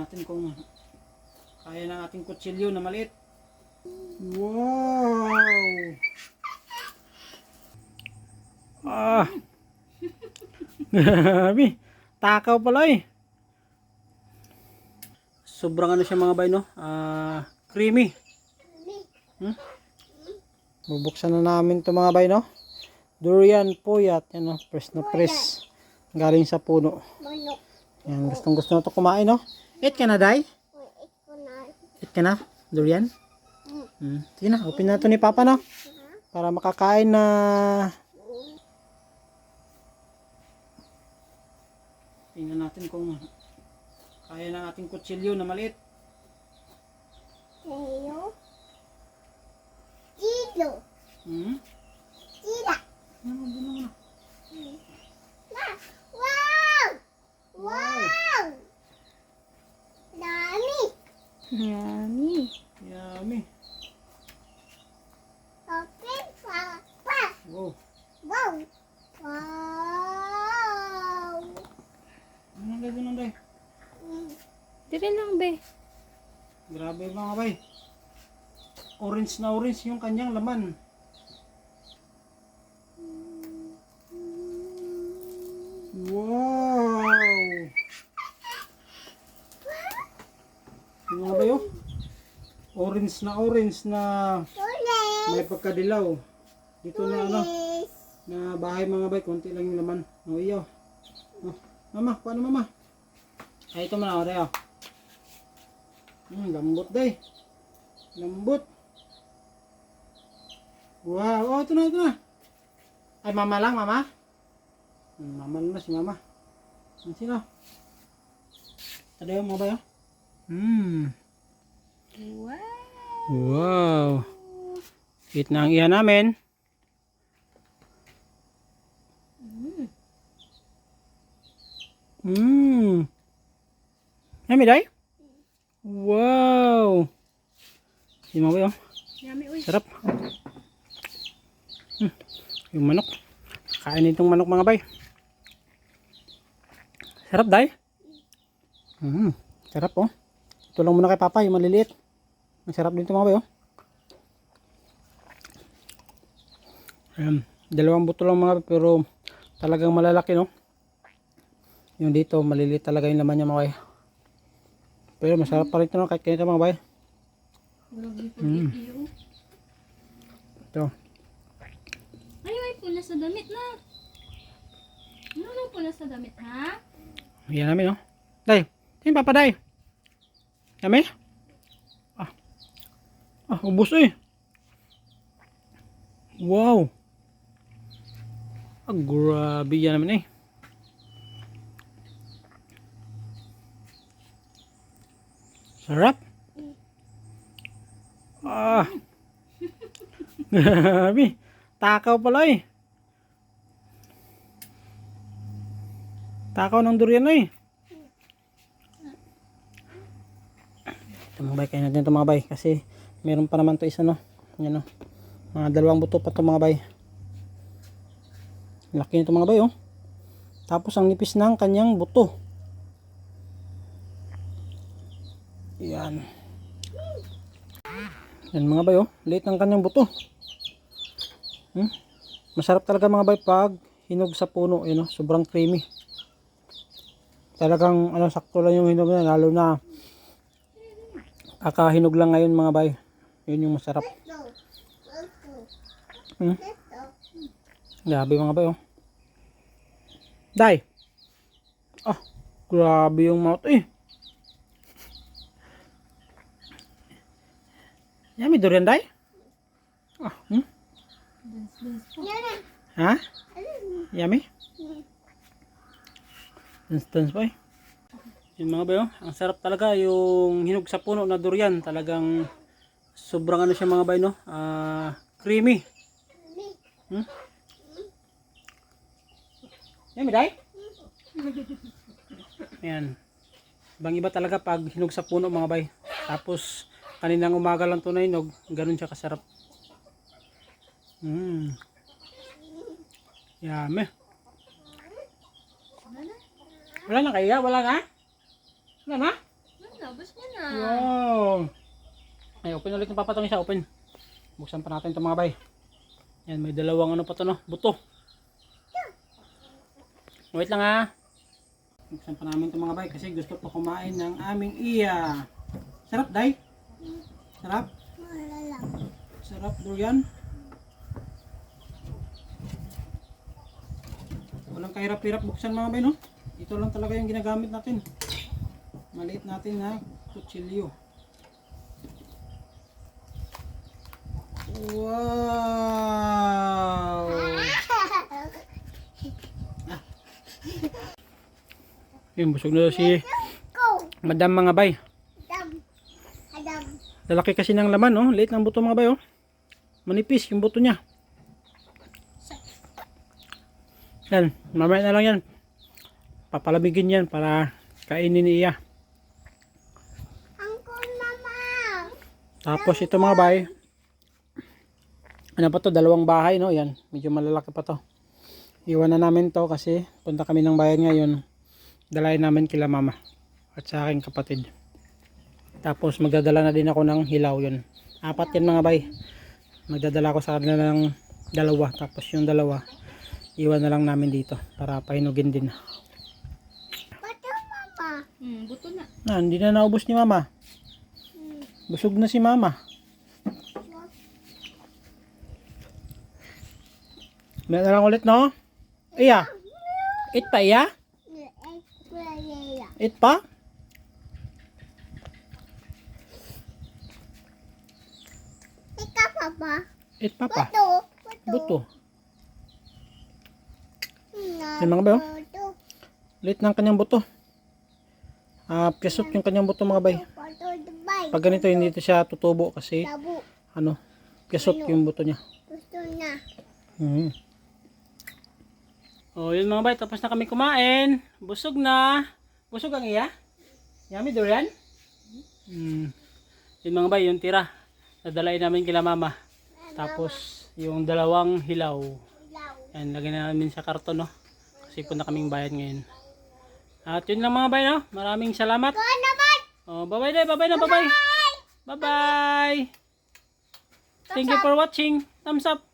natin kung kaya ng ating kutsilyo na maliit. Wow! Ah! Grabe! Takaw pala eh. Sobrang ano siya mga bay, no? Creamy. Bubuksan na namin ito mga bay, no? Durian puyat. Yan, no? Press na press. Galing sa puno. Yan, gustong gusto na ito kumain, no? Eat ka na, Day? Eat ka na? Durian? Sige na, open na ito ni Papa, no? Para makakain na. Tingnan natin kung kaya ng ating kutsilyo na maliit. Dito. Tira. Wow! Wow! Dami. Yummy. Yummy. Open Papa. Wow. Wow. Wow. Ano na doon, Day? Dire lang, be. Grabe mga bay. Orange na orange yung kanyang laman. Wow! Yung mga bay, oh. Orange na may pagkadilaw. Dito na ano, na bahay mga bay, konti lang yung laman. Oh, iyo. Oh, mama, paano mama? Ay, ito muna, Day, oh. Lambot, Day. Lambot. Wow, oh, ito na. Ay, mama lang, mama. Mama lang na si mama. Sino? Ito yung mga bay, oh. Wow. Wow. Eat na ang iyan namin. Yummy, Day? Wow. Yung mga bay, oh. Yummy, uy. Sarap. Yung manok. Kain itong manok mga bay. Sarap, Day? Sarap, oh. Tulong muna kay Papa yung maliliit. Masarap din ito mga bay, oh. Ayan. 2 buto lang mga bay, pero talagang malalaki, no? Yung dito maliliit talaga yung laman niya mga bay. Pero masarap pa rin ito, no? Kahit ganito mga bay. Ito. Ay, pula sa damit na. Ano pula sa damit, ha? Yan namin, no? Day, tingin Papa, Day. Yummy? Ubos eh. Wow. Grabe yan namin eh. Sarap. Grabe. Takaw pala eh. Takaw ng durian eh. Ito mga bay, kain natin ito mga bay. Kasi meron pa naman ito isa, no. Yan, no. Mga 2 buto pa ito mga bay. Laki nito mga bay, oh. Tapos ang nipis ng kanyang buto. Yan. Yan mga bay, oh. Liit ng kanyang buto. Masarap talaga mga bay pag hinog sa puno, yun, oh. Sobrang creamy. Talagang ano, sakto lang yung hinog na, lalo na kakahinog lang ngayon mga bay. Yun yung masarap. Grabe mga bay, oh. Day. Grabe yung mouth eh. Yummy durian, Day. Ha? Yummy? Dance pa eh. Yung mga bay, oh. Ang sarap talaga yung hinog sa puno na durian. Talagang sobrang ano siya mga bay, no? Creamy. Yummy, Day? Ayan. Ibang iba talaga pag hinog sa puno mga bay. Tapos kaninang umaga lang ito na hinog. Ganun siya kasarap. Yummy. Wala na kaya? Wala na? Wala na? Open ulit ng papa itong isa. Open. Buksan pa natin ito mga bay. Yan, may dalawang ano pa ito no. Buto. Wait lang ha. Buksan pa namin ito mga bay kasi gusto pa kumain ng aming iya. Sarap, Day? Sarap? Malalang. Sarap, durian. Walang kahirap-hirap buksan mga bay, no? Ito lang talaga yung ginagamit natin. Maliit natin na kutsilyo. Wow! Yung busog na daw si Go. Madam mga bay. Adam. Lalaki kasi ng laman, oh. Liit ng buto mga bay, oh. Manipis yung buto niya. Yan, mamaya na lang yan. Papalamigin yan para kainin ni Iya. Uncle Mama. Tapos ito mga bay. Ano pa to? Dalawang bahay, no? Yan, medyo malalaki pa to. Iwan na namin to kasi punta kami ng bayan ngayon. Dalayan namin kila mama at sa aking kapatid. Tapos magdadala na din ako ng hilaw yun. 4 yan mga bay. Magdadala ako sa kanila ng 2. Tapos yung 2 iwan na lang namin dito para pahinugin din. Bato Mama. Buto na. Hindi na naubos ni mama. Busog na si mama. Meron na lang ulit, no? Iya. Eat pa, iya? Eat pa? Ika Papa. Eat pa pa. Bato. Buto. Na, Yan mga bay, oh. bato. Lit ng kanyang buto. Piasot yung kanyang buto mga bay. Bato Dubai. Pag ganito hindi ito siya tutubo kasi Labo. ano, piasot yung buto niya. Gusto na. Oh, yun mga bay, tapos na kami kumain. Busog na. Busog ang iya? Yummy durian? Yun mga bay, yung tira. Nadalain namin kila mama. Tapos yung 2 hilaw. Yan, lagyan na namin sa karton, no? Kasi punta kaming bayan ngayon. At yun lang mga bay, no? Maraming salamat. Go naman. Oh, bye-bye na, bye-bye na, bye-bye. Bye-bye. Thank you for watching. Thumbs up.